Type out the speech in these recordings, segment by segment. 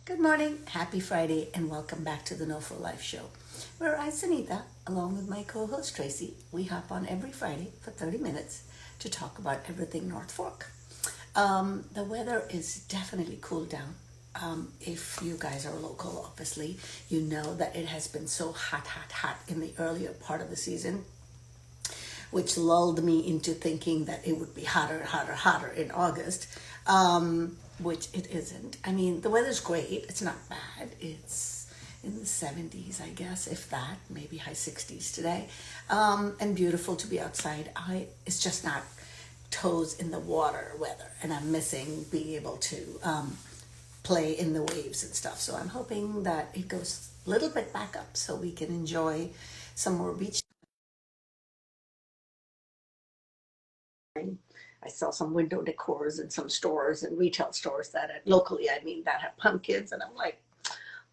Good morning, happy Friday, and welcome back to the NOFO Life Show, where I, Sunita, along with my co-host Tracy, we hop on every Friday for 30 minutes to talk about everything North Fork. The weather is definitely cooled down. If you guys are local, obviously, you know that it has been so hot in the earlier part of the season, which lulled me into thinking that it would be hotter in August, which it isn't. I mean, the weather's great. It's not bad. It's in the 70s, I guess, if that, maybe high 60s today, and beautiful to be outside. It's just not toes in the water weather, and I'm missing being able to play in the waves and stuff. So I'm hoping that it goes a little bit back up so we can enjoy some more beach. I saw some window decors in some stores and retail stores locally, that have pumpkins, and I'm like,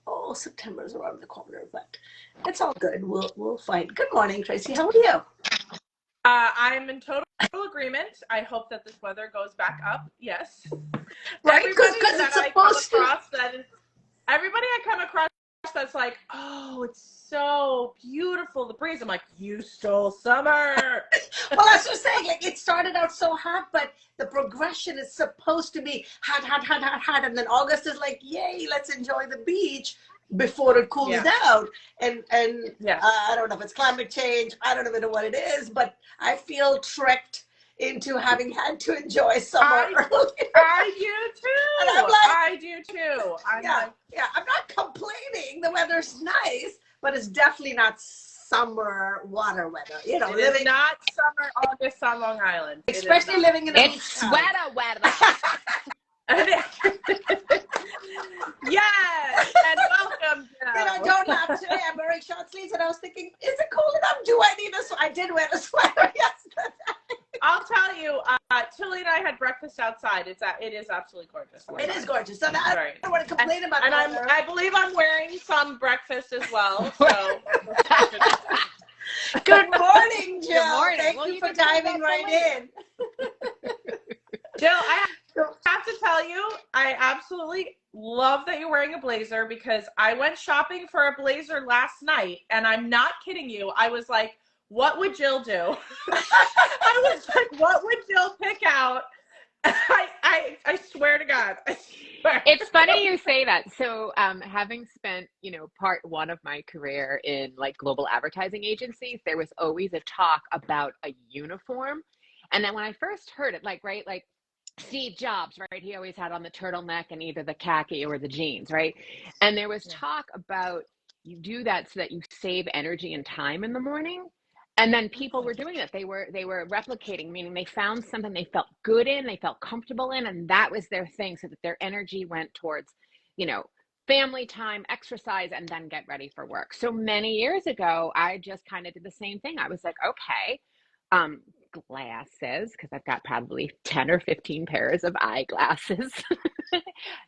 oh, September's around the corner, but it's all good. We'll find. Good morning, Tracy. How are you? I'm in total agreement. I hope that this weather goes back up. Yes. Right, because it's supposed to. Everybody I come across that's like, oh, it's so beautiful, the breeze. I'm like, you stole summer. Well, that's what I'm saying. Like, it started out so hot, but the progression is supposed to be hot, and then August is like, yay, let's enjoy the beach before it cools down. And I don't know if it's climate change. I don't even know what it is, but I feel tricked into having had to enjoy summer earlier. I do too. And I'm like, I do too. I'm not complaining. The weather's nice, but it's definitely not summer water weather. You know, it's not summer August on Long Island. Especially living in a it's sweater weather. Yes, and welcome. Don't laugh today. I'm wearing short sleeves, and I was thinking, is it cold enough? Do I need a sweater? I did wear a sweater yesterday. I'll tell you, Tilly and I had breakfast outside. It is absolutely gorgeous. It is gorgeous. So I don't want to complain about it. And I believe I'm wearing some breakfast as well. So. Good morning, Jill. Good morning. Thank you for diving right in. Jill, I have to tell you, I absolutely love that you're wearing a blazer, because I went shopping for a blazer last night, and I'm not kidding you. I was like, what would Jill do? I was like, what would Jill pick out? I swear to God. I swear. It's funny you say that. So having spent, part one of my career in like global advertising agencies, there was always a talk about a uniform. And then when I first heard it, like Steve Jobs, right? He always had on the turtleneck and either the khaki or the jeans, right? And there was talk about you do that so that you save energy and time in the morning. And then people were doing it. They were replicating, meaning they found something they felt good in, they felt comfortable in, and that was their thing, so that their energy went towards, family time, exercise, and then get ready for work. So many years ago, I just kind of did the same thing. I was like, okay, glasses, because I've got probably 10 or 15 pairs of eyeglasses,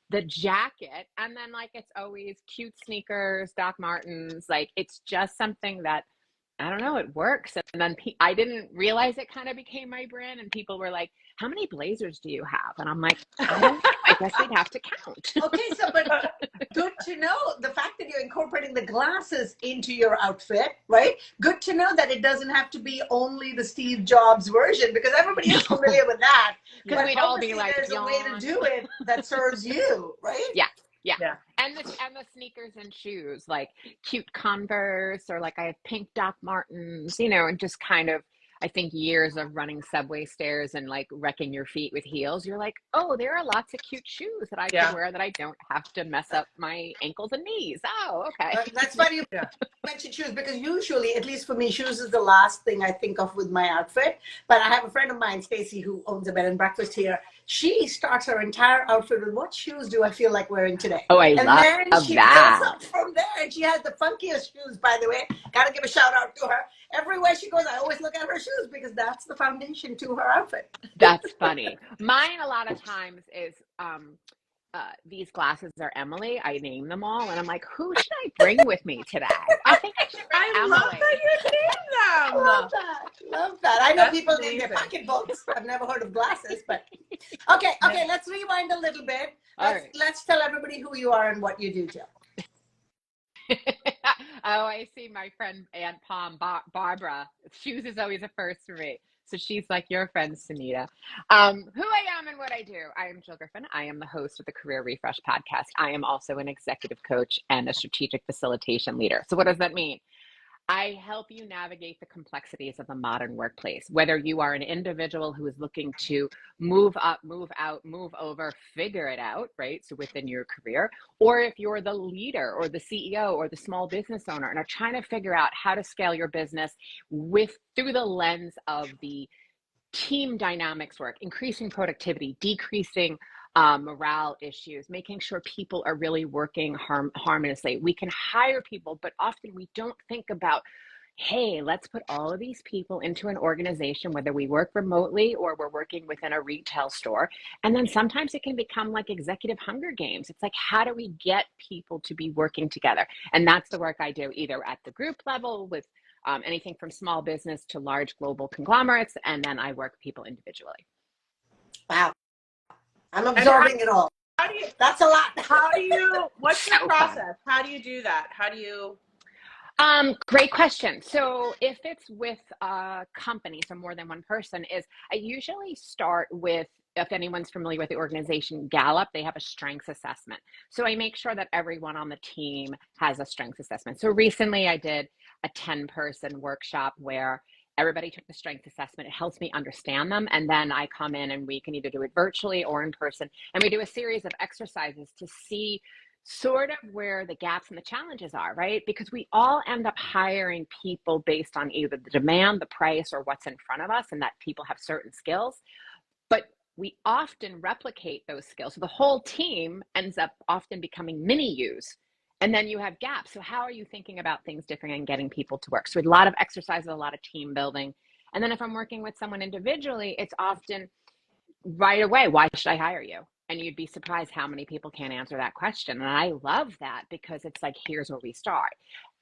the jacket, and then it's always cute sneakers, Doc Martens. It's just something that, I don't know, it works. And then I didn't realize it kind of became my brand, and people were like, how many blazers do you have? And I'm like, I guess we'd have to count. Okay, but good to know the fact that you're incorporating the glasses into your outfit, right? Good to know that it doesn't have to be only the Steve Jobs version, because everybody is familiar with that. Because we'd all be like, there's a way to do it that serves you, right? Yeah. And the sneakers and shoes, like cute Converse, or I have pink Doc Martens, and just kind of, I think years of running subway stairs and wrecking your feet with heels, you're like, oh, there are lots of cute shoes that I can wear that I don't have to mess up my ankles and knees. Oh, okay. That's funny you mentioned shoes, because usually, at least for me, shoes is the last thing I think of with my outfit. But I have a friend of mine, Stacy, who owns a bed and breakfast here. She starts her entire outfit with, what shoes do I feel like wearing today? Oh, and love then she that. builds up from there, and she has the funkiest shoes, by the way. Got to give a shout out to her. Everywhere she goes, I always look at her shoes, because that's the foundation to her outfit. That's funny. Mine, a lot of times, is these glasses are Emily. I name them all, and I'm like, who should I bring with me today? I think I should bring I Emily. love that you named them. Love that. Love that. I know That's people name their amazing. pocketbooks. I've never heard of glasses, but okay. Let's rewind a little bit. Let's tell everybody who you are and what you do, Jill. Oh, I see my friend Aunt Palm, Barbara. Shoes is always a first for me. So she's like your friend, Sunita. Who I am and what I do. I am Jill Griffin. I am the host of the Career Refresh podcast. I am also an executive coach and a strategic facilitation leader. So what does that mean? I help you navigate the complexities of the modern workplace, whether you are an individual who is looking to move up, move out, move over, figure it out, right? So within your career, or if you're the leader or the CEO or the small business owner and are trying to figure out how to scale your business through the lens of the team dynamics work, increasing productivity, decreasing morale issues, making sure people are really working harmoniously. We can hire people, but often we don't think about, hey, let's put all of these people into an organization, whether we work remotely or we're working within a retail store. And then sometimes it can become like executive Hunger Games. It's like, how do we get people to be working together? And that's the work I do either at the group level with anything from small business to large global conglomerates. And then I work with people individually. Wow. I'm absorbing it all. That's a lot. What's your process? How do you do that? Great question. So if it's with a company, so more than one person, I usually start with, if anyone's familiar with the organization Gallup, they have a strengths assessment. So I make sure that everyone on the team has a strengths assessment. So recently I did a 10-person workshop where everybody took the strengths assessment. It helps me understand them. And then I come in and we can either do it virtually or in person. And we do a series of exercises to see sort of where the gaps and the challenges are, right? Because we all end up hiring people based on either the demand, the price, or what's in front of us, and that people have certain skills. But we often replicate those skills. So the whole team ends up often becoming mini yous. And then you have gaps. So how are you thinking about things different and getting people to work? So a lot of exercises, a lot of team building. And then if I'm working with someone individually, it's often right away, why should I hire you? And you'd be surprised how many people can't answer that question. And I love that because it's like, here's where we start.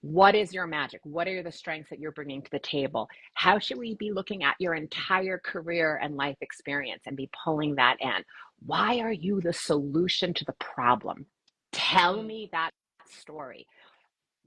What is your magic? What are the strengths that you're bringing to the table? How should we be looking at your entire career and life experience and be pulling that in? Why are you the solution to the problem? Tell me that story.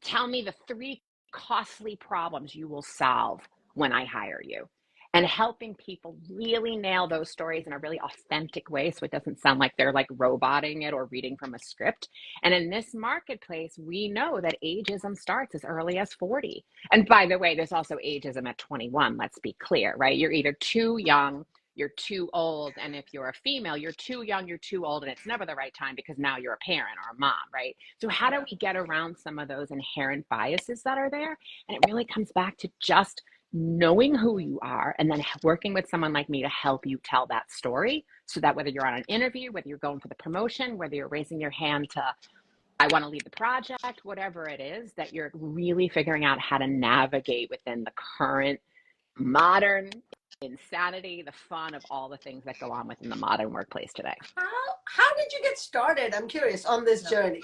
Tell me the 3 costly problems you will solve when I hire you. And helping people really nail those stories in a really authentic way so it doesn't sound like they're like roboting it or reading from a script. And in this marketplace, we know that ageism starts as early as 40. And by the way, there's also ageism at 21, let's be clear, right? You're either too young, you're too old, and if you're a female, you're too young, you're too old, and it's never the right time because now you're a parent or a mom, right? So how do we get around some of those inherent biases that are there? And it really comes back to just knowing who you are and then working with someone like me to help you tell that story so that whether you're on an interview, whether you're going for the promotion, whether you're raising your hand to, I want to lead the project, whatever it is, that you're really figuring out how to navigate within the current modern insanity, the fun of all the things that go on within the modern workplace today. How did you get started? I'm curious on this journey.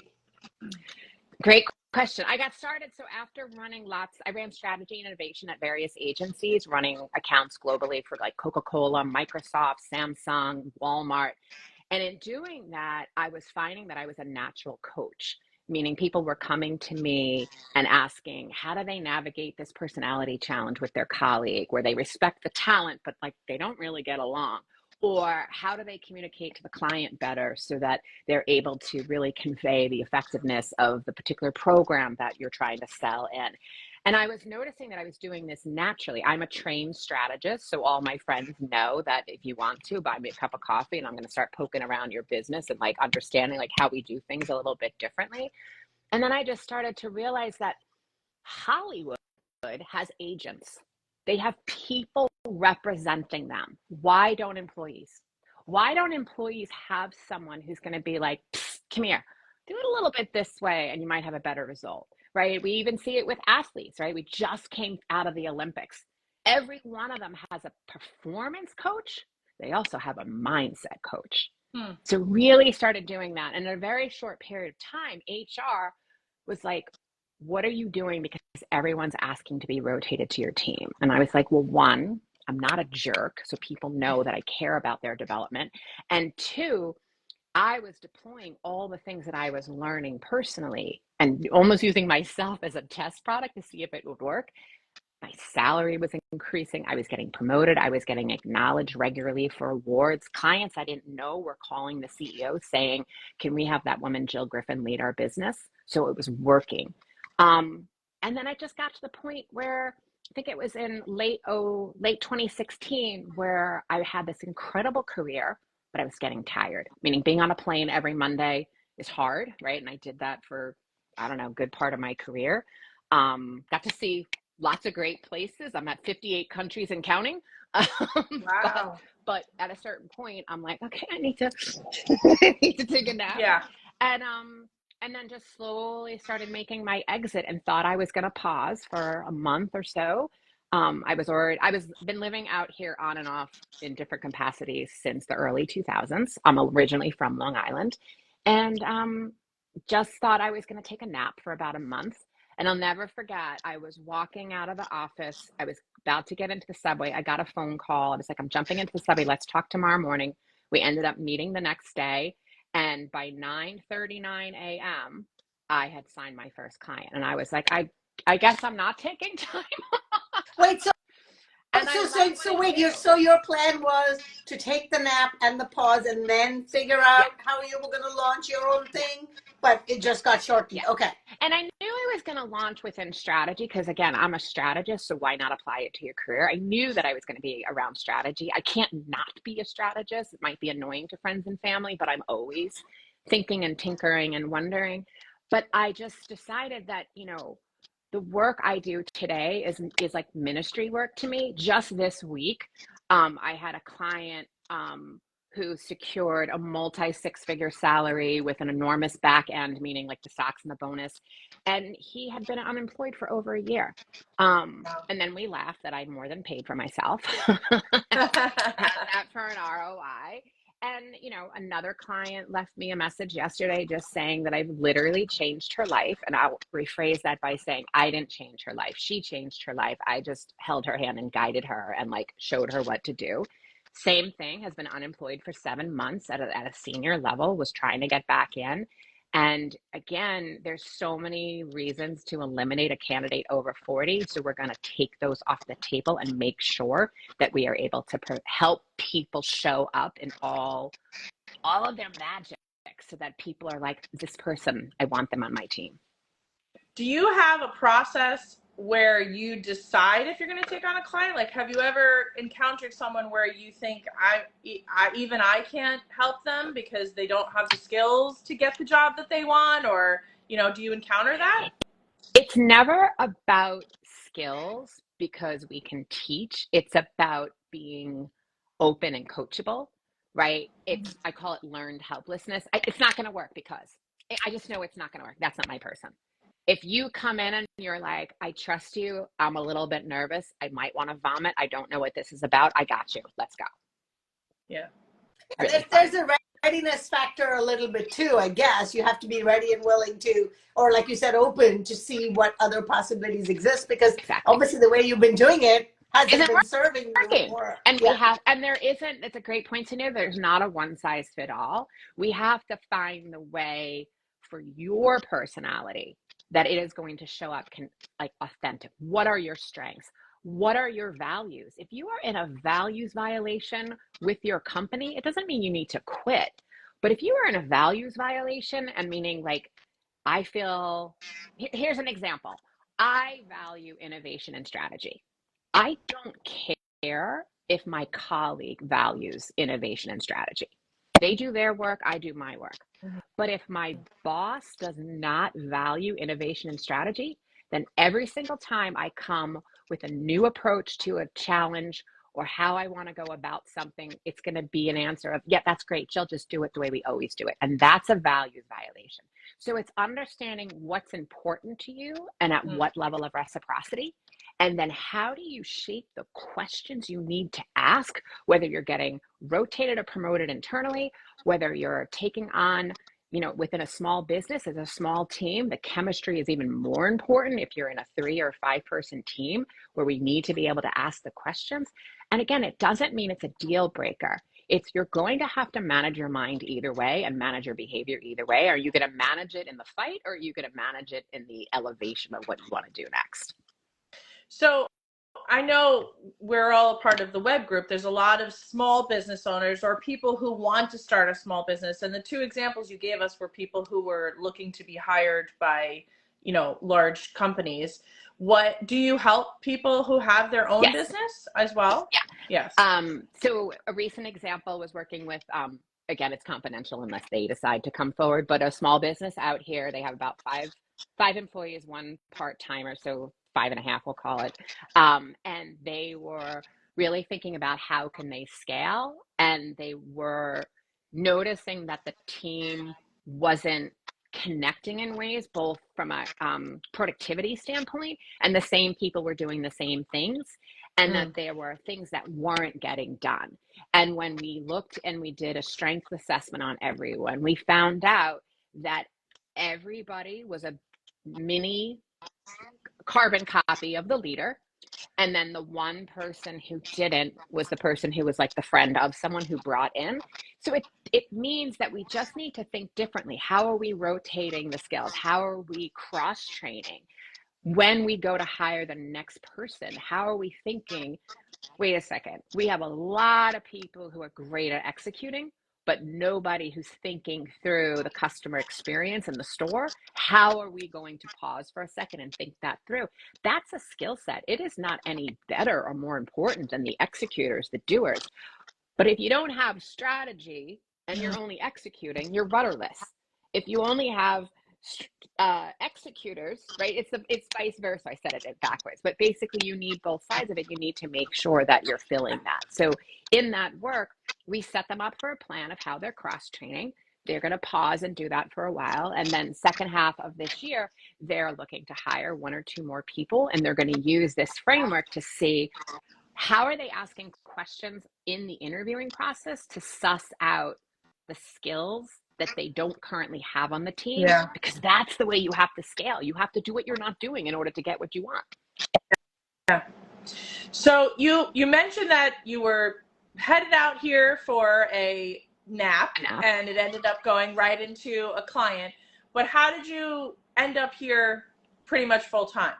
Great question. I got started. So after running I ran strategy and innovation at various agencies, running accounts globally for like Coca-Cola, Microsoft, Samsung, Walmart. And in doing that, I was finding that I was a natural coach, meaning people were coming to me and asking, how do they navigate this personality challenge with their colleague where they respect the talent, but like they don't really get along? Or how do they communicate to the client better so that they're able to really convey the effectiveness of the particular program that you're trying to sell in? And I was noticing that I was doing this naturally. I'm a trained strategist, so all my friends know that if you want to, buy me a cup of coffee and I'm going to start poking around your business and like understanding like how we do things a little bit differently. And then I just started to realize that Hollywood has agents. They have people representing them. Why don't employees? Why don't employees have someone who's going to be like, come here, do it a little bit this way and you might have a better result, right? We even see it with athletes, right? We just came out of the Olympics. Every one of them has a performance coach. They also have a mindset coach. So really started doing that. And in a very short period of time, HR was like, what are you doing? Because everyone's asking to be rotated to your team. And I was like, well, one, I'm not a jerk, so people know that I care about their development. And two, I was deploying all the things that I was learning personally and almost using myself as a test product to see if it would work. My salary was increasing. I was getting promoted. I was getting acknowledged regularly for awards. Clients I didn't know were calling the CEO saying, can we have that woman, Jill Griffin, lead our business? So it was working. And then I just got to the point where I think it was in late 2016 where I had this incredible career, but I was getting tired, meaning being on a plane every Monday is hard, right? And I did that for, I don't know, a good part of my career. Got to see lots of great places. I'm at 58 countries and counting. Wow. But at a certain point, I'm like, okay, I need to take a nap. Yeah. And then just slowly started making my exit and thought I was going to pause for a month or so. Been living out here on and off in different capacities since the early 2000s. I'm originally from Long Island, and just thought I was going to take a nap for about a month. And I'll never forget, I was walking out of the office. I was about to get into the subway. I got a phone call. I was like, I'm jumping into the subway. Let's talk tomorrow morning. We ended up meeting the next day. And by 9:39 a.m., I had signed my first client. And I was like, I guess I'm not taking time. Wait, so And wait, your plan was to take the nap and the pause and then figure out how you were going to launch your own thing, but it just got shortened. Yeah. Okay. And I knew I was going to launch within strategy because, again, I'm a strategist, so why not apply it to your career? I knew that I was going to be around strategy. I can't not be a strategist. It might be annoying to friends and family, but I'm always thinking and tinkering and wondering. But I just decided that, the work I do today is like ministry work to me. Just this week, I had a client who secured a multi-six-figure salary with an enormous back end, meaning like the stocks and the bonus. And he had been unemployed for over a year. And then we laughed that I more than paid for myself that for an ROI. And, another client left me a message yesterday just saying that I've literally changed her life. And I'll rephrase that by saying I didn't change her life. She changed her life. I just held her hand and guided her and showed her what to do. Same thing, has been unemployed for 7 months at a senior level, was trying to get back in. And again, there's so many reasons to eliminate a candidate over 40. So we're going to take those off the table and make sure that we are able to help people show up in all of their magic so that people are like, this person, I want them on my team. Do you have a process where you decide if you're going to take on a client? Like, have you ever encountered someone where you think I can't help them because they don't have the skills to get the job that they want? Or, do you encounter that? It's never about skills because we can teach. It's about being open and coachable, right? I call it learned helplessness. It's not going to work because I just know it's not going to work. That's not my person. If you come in and you're like, I trust you, I'm a little bit nervous, I might want to vomit, I don't know what this is about, I got you, let's go. Yeah. Really there's a readiness factor a little bit too, I guess. You have to be ready and willing to, or like you said, open to see what other possibilities exist, because obviously the way you've been doing it hasn't been serving you more. And there isn't, it's a great point to know, there's not a one size fit all. We have to find the way for your personality that it is going to show up authentic. What are your strengths? What are your values? If you are in a values violation with your company, it doesn't mean you need to quit. But if you are in a values violation, and meaning I feel, here's an example. I value innovation and strategy. I don't care if my colleague values innovation and strategy. They do their work, I do my work. But if my boss does not value innovation and strategy, then every single time I come with a new approach to a challenge or how I want to go about something, it's going to be an answer of, yeah, that's great, Jill, just do it the way we always do it. And that's a values violation. So it's understanding what's important to you and at what level of reciprocity. And then how do you shape the questions you need to ask, whether you're getting rotated or promoted internally, whether you're taking on, within a small business as a small team, the chemistry is even more important if you're in a 3 or 5 person team where we need to be able to ask the questions. And again, it doesn't mean it's a deal breaker. You're going to have to manage your mind either way and manage your behavior either way. Are you going to manage it in the fight, or are you going to manage it in the elevation of what you want to do next? So I know we're all a part of the web group. There's a lot of small business owners or people who want to start a small business. And the 2 examples you gave us were people who were looking to be hired by, large companies. What do you help people who have their own business as well? Yeah. Yes. So a recent example was working with, again, it's confidential unless they decide to come forward, but a small business out here. They have about five employees, 1 part-timer, so 5.5, we'll call it. And they were really thinking about how can they scale, and they were noticing that the team wasn't connecting in ways, both from a productivity standpoint, and the same people were doing the same things, and that there were things that weren't getting done. And when we looked and we did a strength assessment on everyone, we found out that everybody was a mini carbon copy of the leader. And then the one person who didn't was the person who was like the friend of someone who brought in. So it means that we just need to think differently. How are we rotating the skills? How are we cross-training? When we go to hire the next person, how are we thinking, wait a second, we have a lot of people who are great at executing, but nobody who's thinking through the customer experience in the store. How are we going to pause for a second and think that through? That's a skill set. It is not any better or more important than the executors, the doers. But if you don't have strategy and you're only executing, you're rudderless. If you only have executors, right? It's vice versa. I said it backwards, but basically you need both sides of it. You need to make sure that you're filling that. So in that work, we set them up for a plan of how they're cross-training. They're going to pause and do that for a while. And then second half of this year, they're looking to hire 1 or 2 more people. And they're going to use this framework to see how are they asking questions in the interviewing process to suss out the skills that they don't currently have on the team, because that's the way you have to scale. You have to do what you're not doing in order to get what you want. Yeah. So you mentioned that you were headed out here for a nap, and it ended up going right into a client. But how did you end up here pretty much full time?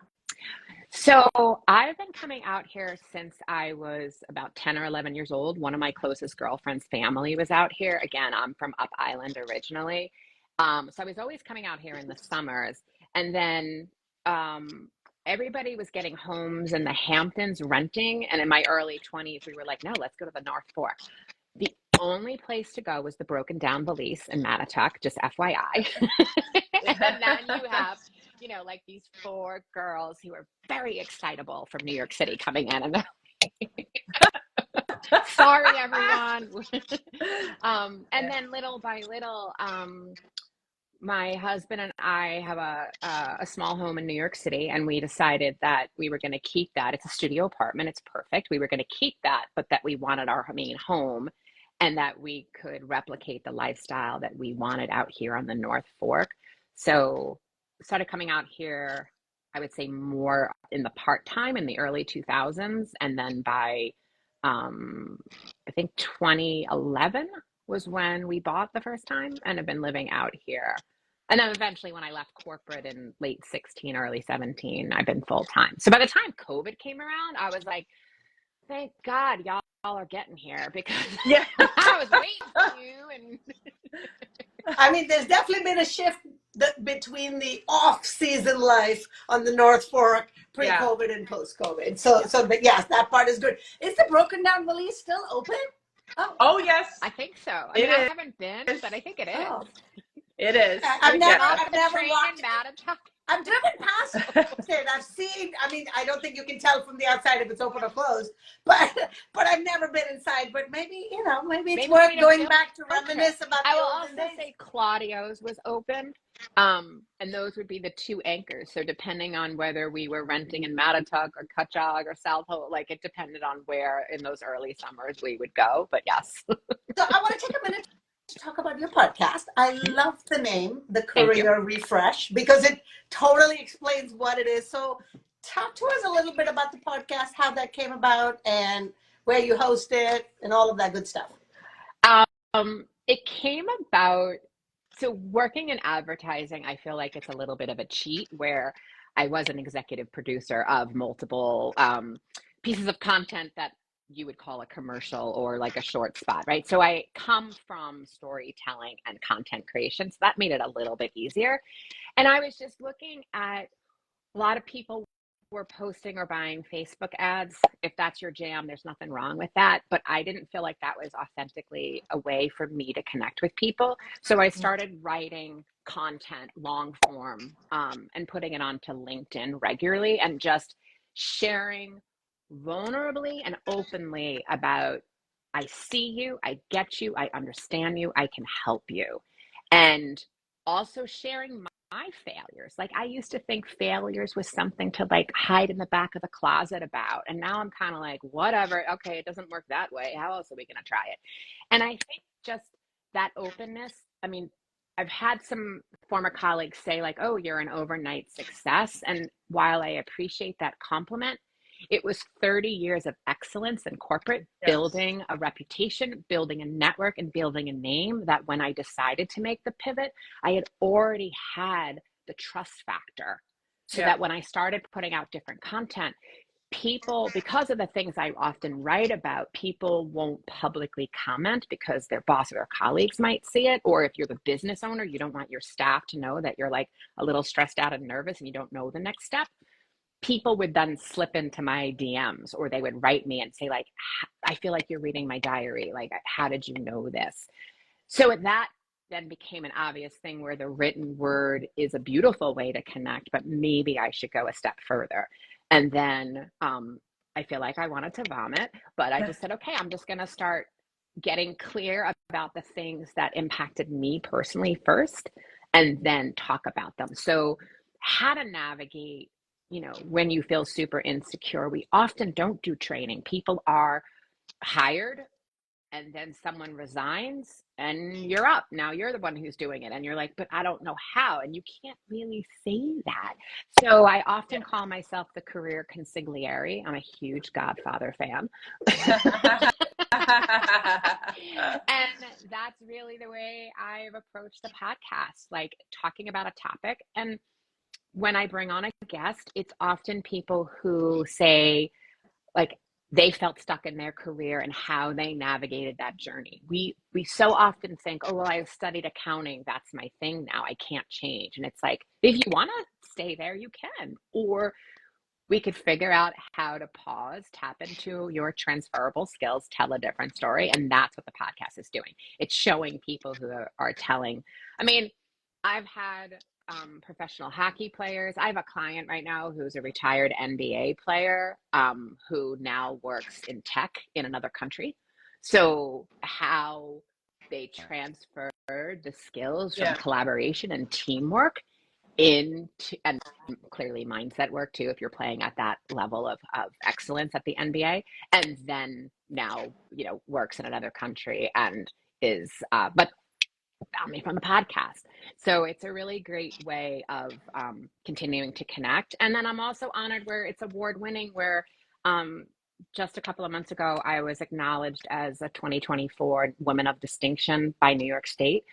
So I've been coming out here since I was about 10 or 11 years old. One of my closest girlfriend's family was out here. Again, I'm from Up Island originally. So I was always coming out here in the summers. And then everybody was getting homes in the Hamptons renting. And in my early 20s, we were like, no, let's go to the North Fork. The only place to go was the Broken Down Belize in Mattatuck, just FYI. And then you have, like these 4 girls who are very excitable from New York City coming in. And sorry, everyone. And then little by little, my husband and I have a small home in New York City, and we decided that we were going to keep that. It's a studio apartment. It's perfect. We were going to keep that, but that we wanted our main home and that we could replicate the lifestyle that we wanted out here on the North Fork. So started coming out here, I would say more in the part-time in the early 2000s. And then by, I think 2011 was when we bought the first time, and have been living out here. And then eventually when I left corporate in late 16, early 17, I've been full-time. So by the time COVID came around, I was like, thank God y'all are getting here, because I was waiting for you. And I mean, there's definitely been a shift between the off-season life on the North Fork pre-COVID and post-COVID. So yes, that part is good. Is the Broken Down Belize still open? Oh yes, I think so. I haven't been, but I think it is. Oh. It is. I've never walked. Mattatuck. I've driven past it. I've seen. I mean, I don't think you can tell from the outside if it's open or closed. But I've never been inside. But maybe it's worth going back to reminisce about. I will also say Claudio's was open, and And those would be the two anchors. So depending on whether we were renting in Mattatuck or Cutchogue or South Hole, like it depended on where in those early summers we would go. But yes. So I want to take a minute to talk about your podcast. I love the name, The Career Refresh, because it totally explains what it is. So talk to us a little bit about the podcast, how that came about, and where you host it, and all of that good stuff. It came about, so working in advertising, I feel like it's a little bit of a cheat where I was an executive producer of multiple pieces of content that you would call a commercial or like a short spot, right? So I come from storytelling and content creation, so that made it a little bit easier. And I was just looking at a lot of people were posting or buying Facebook ads. If that's your jam, there's nothing wrong with that. But I didn't feel like that was authentically a way for me to connect with people. So I started writing content, long form, and putting it onto LinkedIn regularly and just sharing vulnerably and openly about, I see you, I get you, I understand you, I can help you. And also sharing my failures. Like I used to think failures was something to like hide in the back of the closet about. And now I'm kind of like, whatever, okay, it doesn't work that way. How else are we going to try it? And I think just that openness, I mean, I've had some former colleagues say like, oh, you're an overnight success. And while I appreciate that compliment, it was 30 years of excellence in corporate, building a reputation, building a network, and building a name that when I decided to make the pivot, I had already had the trust factor. So that when I started putting out different content, people, because of the things I often write about, people won't publicly comment because their boss or their colleagues might see it. Or if you're the business owner, you don't want your staff to know that you're like a little stressed out and nervous and you don't know the next step. People would then slip into my DMs or they would write me and say like, I feel like you're reading my diary. Like, how did you know this? So that then became an obvious thing where the written word is a beautiful way to connect, but maybe I should go a step further. And then I feel like I wanted to vomit, but I just said, okay, I'm just going to start getting clear about the things that impacted me personally first, and then talk about them. So how to navigate, you know, when you feel super insecure. We often don't do training. People are hired and then someone resigns and you're up. Now you're the one who's doing it. And you're like, but I don't know how. And you can't really say that. So I often call myself the career consigliere. I'm a huge Godfather fan. And that's really the way I've approached the podcast, like talking about a topic. And when I bring on a guest, it's often people who say, like, they felt stuck in their career and how they navigated that journey. We so often think, oh, well, I've studied accounting. That's my thing now. I can't change. And it's like, if you want to stay there, you can. Or we could figure out how to pause, tap into your transferable skills, tell a different story. And that's what the podcast is doing. It's showing people who are telling. I mean, I've had professional hockey players. I have a client right now who's a retired NBA player who now works in tech in another country. So how they transferred the skills from collaboration and teamwork into, and clearly mindset work too, if you're playing at that level of excellence at the NBA, and then now, you know, works in another country and is, but found me from the podcast. So it's a really great way of continuing to connect. And then I'm also honored where it's award winning, where just a couple of months ago, I was acknowledged as a 2024 Woman of Distinction by New York State,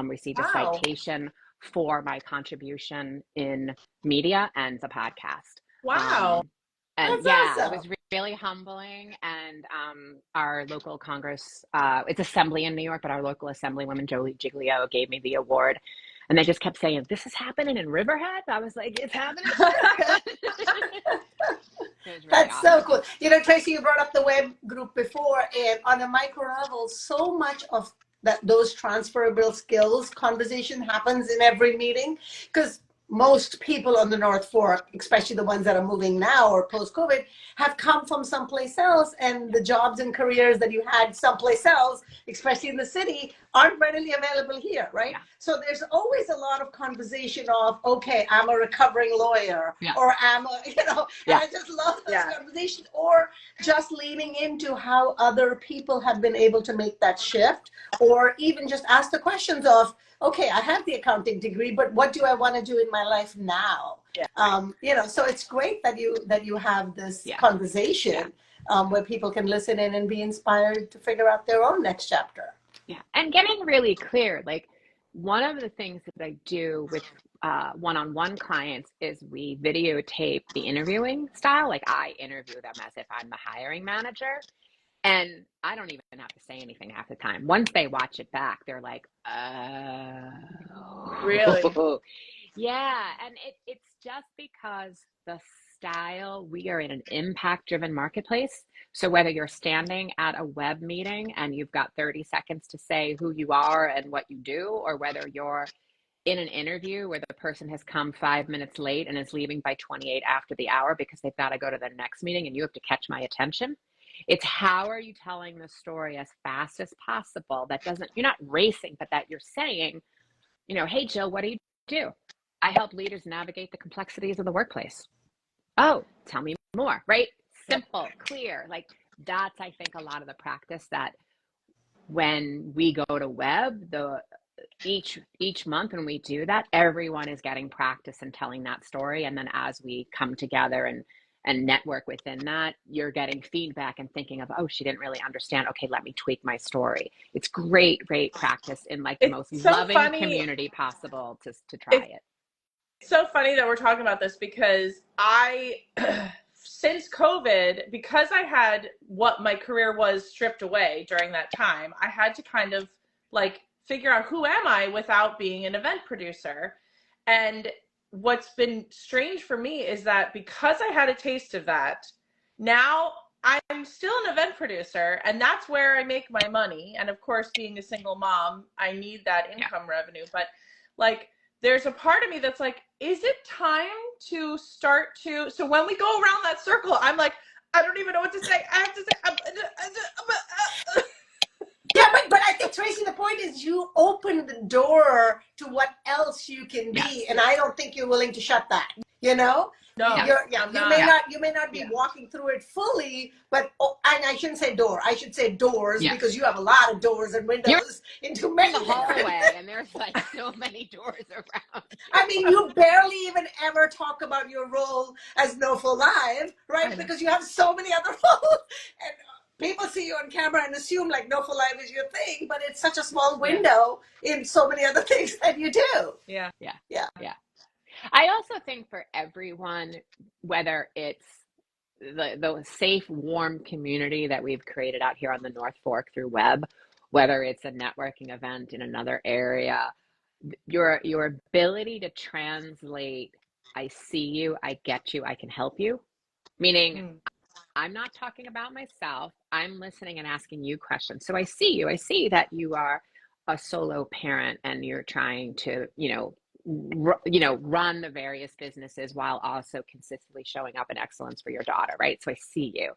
received a citation for my contribution in media and the podcast. Wow. And That's yeah, awesome. it was really humbling. And our local Congress, it's assembly in New York, but our local assemblywoman, Jolie Giglio, gave me the award. And they just kept saying, this is happening in Riverhead? I was like, it's happening in Riverhead. Really That's awesome. so cool. You know, Tracy, you brought up the web group before, and on a micro level, so much of those transferable skills conversation happens in every meeting, because most people on the North Fork, especially the ones that are moving now or post-COVID, have come from someplace else, and the jobs and careers that you had someplace else, especially in the city, aren't readily available here, right? Yeah. So there's always a lot of conversation of, okay, I'm a recovering lawyer, Yeah. or I'm a, you know, Yeah. and I just love those conversations, or just leaning into how other people have been able to make that shift, or even just ask the questions of, okay, I have the accounting degree, but what do I want to do in my life now? Yeah. You know, so it's great that you have this conversation where people can listen in and be inspired to figure out their own next chapter. Yeah, and getting really clear. Like, one of the things that I do with one-on-one clients is we videotape the interviewing style. Like, I interview them as if I'm the hiring manager. And I don't even have to say anything half the time. Once they watch it back, they're like, oh. Really? Yeah. And it's just because the style, we are in an impact-driven marketplace. So whether you're standing at a web meeting and you've got 30 seconds to say who you are and what you do, or whether you're in an interview where the person has come 5 minutes late and is leaving by 28 after the hour because they've got to go to their next meeting and you have to catch my attention. It's how are you telling the story as fast as possible that doesn't, you're not racing, but that you're saying, you know, hey, Jill, what do you do? I help leaders navigate the complexities of the workplace. Oh, tell me more, right? Simple, clear. Like, that's, I think, a lot of the practice that when we go to web, each month when we do that, everyone is getting practice and telling that story. And then as we come together and network within that, you're getting feedback and thinking of, oh, she didn't really understand. Okay, let me tweak my story. It's great practice in like the most loving community possible to try it. It's so funny that we're talking about this because since COVID, because I had what my career was stripped away during that time, I had to kind of like figure out who am I without being an event producer. And what's been strange for me is that because I had a taste of that, now I'm still an event producer, and that's where I make my money. And of course, being a single mom, I need that income revenue. But like, there's a part of me that's like, is it time to start to, so when we go around that circle, I'm like, I don't even know what to say. I have to say, yeah, but I think, Tracy, the point is you open the door to what else you can be, and I don't think you're willing to shut that. You know, no, you may not be walking through it fully, but and I shouldn't say door. I should say doors because you have a lot of doors and windows into many in the hallway, and there's like so many doors around. I mean, you barely even ever talk about your role as NOFO Live, right? Because you have so many other roles, and people see you on camera and assume like NOFO Live is your thing, but it's such a small window in so many other things that you do. Yeah. I also think for everyone, whether it's the safe, warm community that we've created out here on the North Fork through web, whether it's a networking event in another area, your ability to translate, I see you, I get you, I can help you, meaning I'm not talking about myself. I'm listening and asking you questions. So I see you. I see that you are a solo parent and you're trying to, run the various businesses while also consistently showing up in excellence for your daughter, right? So I see you,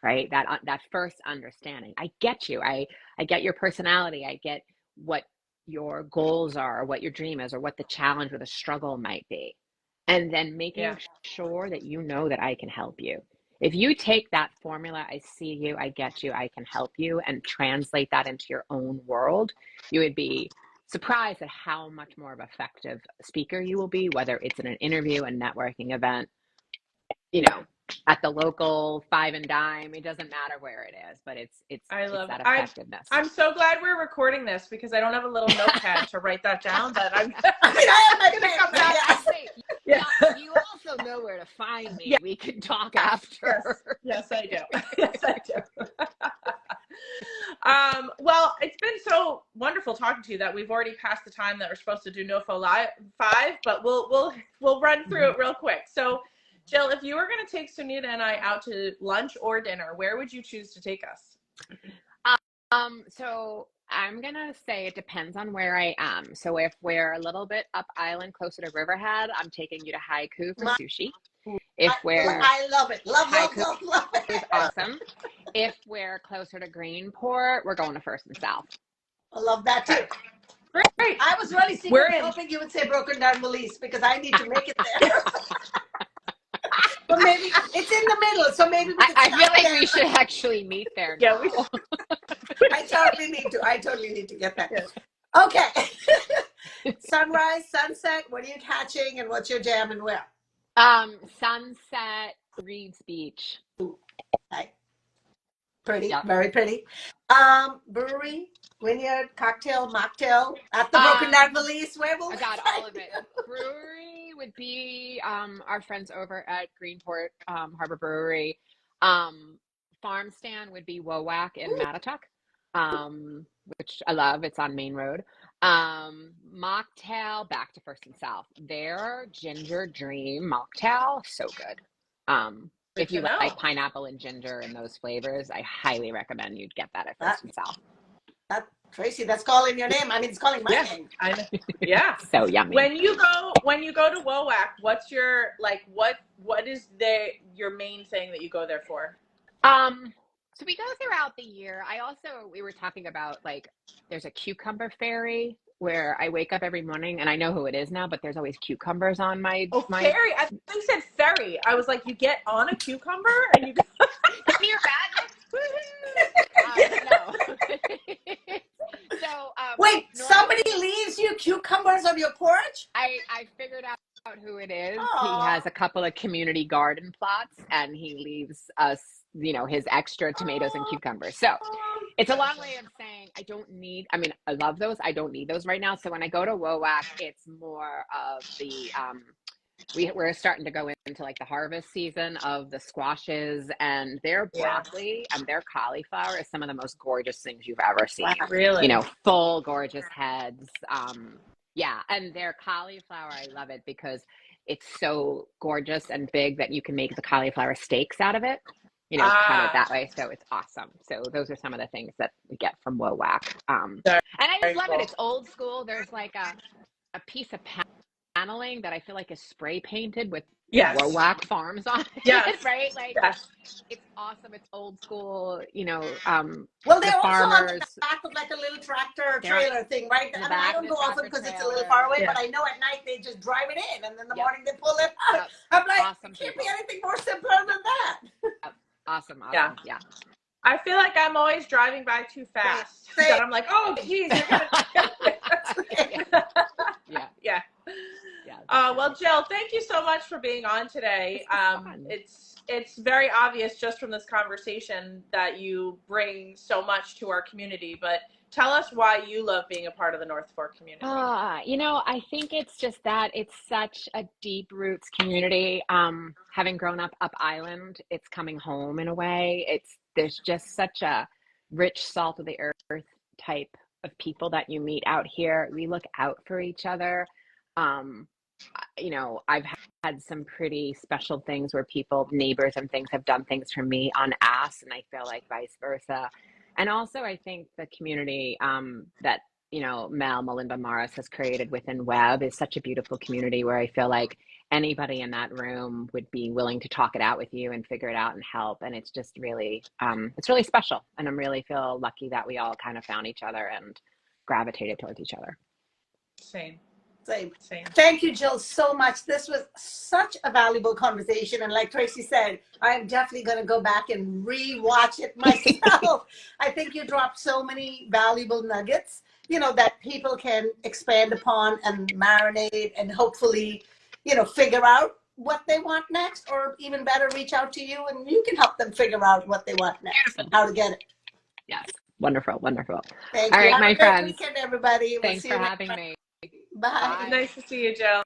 right? That first understanding. I get you. I get your personality. I get what your goals are, or what your dream is, or what the challenge or the struggle might be. And then making sure that you know that I can help you. If you take that formula, I see you, I get you, I can help you, and translate that into your own world, you would be surprised at how much more of an effective speaker you will be, whether it's in an interview, a networking event, at the local five and dime. It doesn't matter where it is, but it's that effectiveness. I'm so glad we're recording this because I don't have a little notepad to write that down. But I have my come back. You also know where to find me. Yeah. We can talk after. Yes, I do. Yes, I do. Well, it's been so wonderful talking to you that we've already passed the time that we're supposed to do NOFO Live 5, but we'll run through it real quick. So, Jill, if you were going to take Sunita and I out to lunch or dinner, where would you choose to take us? So I'm gonna say it depends on where I am. So if we're a little bit up island, closer to Riverhead, I'm taking you to Haiku for sushi. If we're I love it. Love Haiku it. is awesome. If we're closer to Greenport, we're going to First and South. I love that too. Great. I was really secretly hoping you would say Broken Down Belize because I need to make it there. But maybe it's in the middle, so maybe we can I feel like we should actually meet there now. Yeah, I totally need to get that. Okay. Sunrise, sunset, what are you catching and what's your jam and where? Sunset, Reed's Beach. Okay. Pretty, Yep. very pretty. Brewery, vineyard, cocktail, mocktail at the Broken Down Belize. Where will I got all of it. Brewery would be our friends over at Greenport Harbor Brewery. Farm stand would be Wowak in Mattatuck, which I love. It's on Main Road. Mocktail, back to First and South. Their Ginger Dream mocktail, so good. If you like pineapple and ginger and those flavors, I highly recommend you'd get that at First and South. Tracy, that's calling your name. I mean, it's calling my name. I know. Yeah. So yummy. When you go to Wowak, what's your what is your main thing that you go there for? So we go throughout the year. We were talking about there's a cucumber ferry where I wake up every morning and I know who it is now, but there's always cucumbers on my ferry. I think you said ferry. I was like, you get on a cucumber and you go give me your badge. No. So wait, somebody leaves you cucumbers on your porch? I figured out who it is. Aww. He has a couple of community garden plots and he leaves us, his extra tomatoes and cucumbers. So it's a long way of saying I love those. I don't need those right now. So when I go to Wowak, it's more of the, we're starting to go into the harvest season of the squashes, and their broccoli and their cauliflower is some of the most gorgeous things you've ever seen. Wow, really? Full gorgeous heads. And their cauliflower, I love it because it's so gorgeous and big that you can make the cauliflower steaks out of it. Cut it that way. So it's awesome. So those are some of the things that we get from Wowak. And I just love it. It's old school. There's a piece of paneling that I feel like is spray painted with Wowak Farms on it. Yes. Right? It's awesome. It's old school, Well, they're also on the back of a little tractor trailer thing, right? I don't go often because it's a little far away, but I know at night they just drive it in and then in the morning they pull it out. Yep. I'm like, awesome. It can't be anything more simpler than that. Awesome. Yeah. I feel like I'm always driving by too fast. That I'm like, oh, geez. Yeah. Well, Jill, thank you so much for being on today. It's very obvious just from this conversation that you bring so much to our community, but tell us why you love being a part of the North Fork community. I think it's just that it's such a deep roots community. Having grown up island, it's coming home in a way. There's just such a rich salt of the earth type of people that you meet out here. We look out for each other. I've had some pretty special things where neighbors and things have done things for me en masse, and I feel like vice versa. And also I think the community that, Melinda Morris has created within Web is such a beautiful community where I feel like anybody in that room would be willing to talk it out with you and figure it out and help. And it's just really, it's really special. And I really feel lucky that we all kind of found each other and gravitated towards each other. Same. Thank you, Jill, so much. This was such a valuable conversation. And like Tracy said, I'm definitely going to go back and re-watch it myself. I think you dropped so many valuable nuggets, that people can expand upon and marinate and hopefully, figure out what they want next, or even better, reach out to you and you can help them figure out what they want next and how to get it. Yes. Wonderful. Thank you. All right, Have my a great friends. weekend, everybody. Thanks for having me. Bye. Nice to see you, Jill.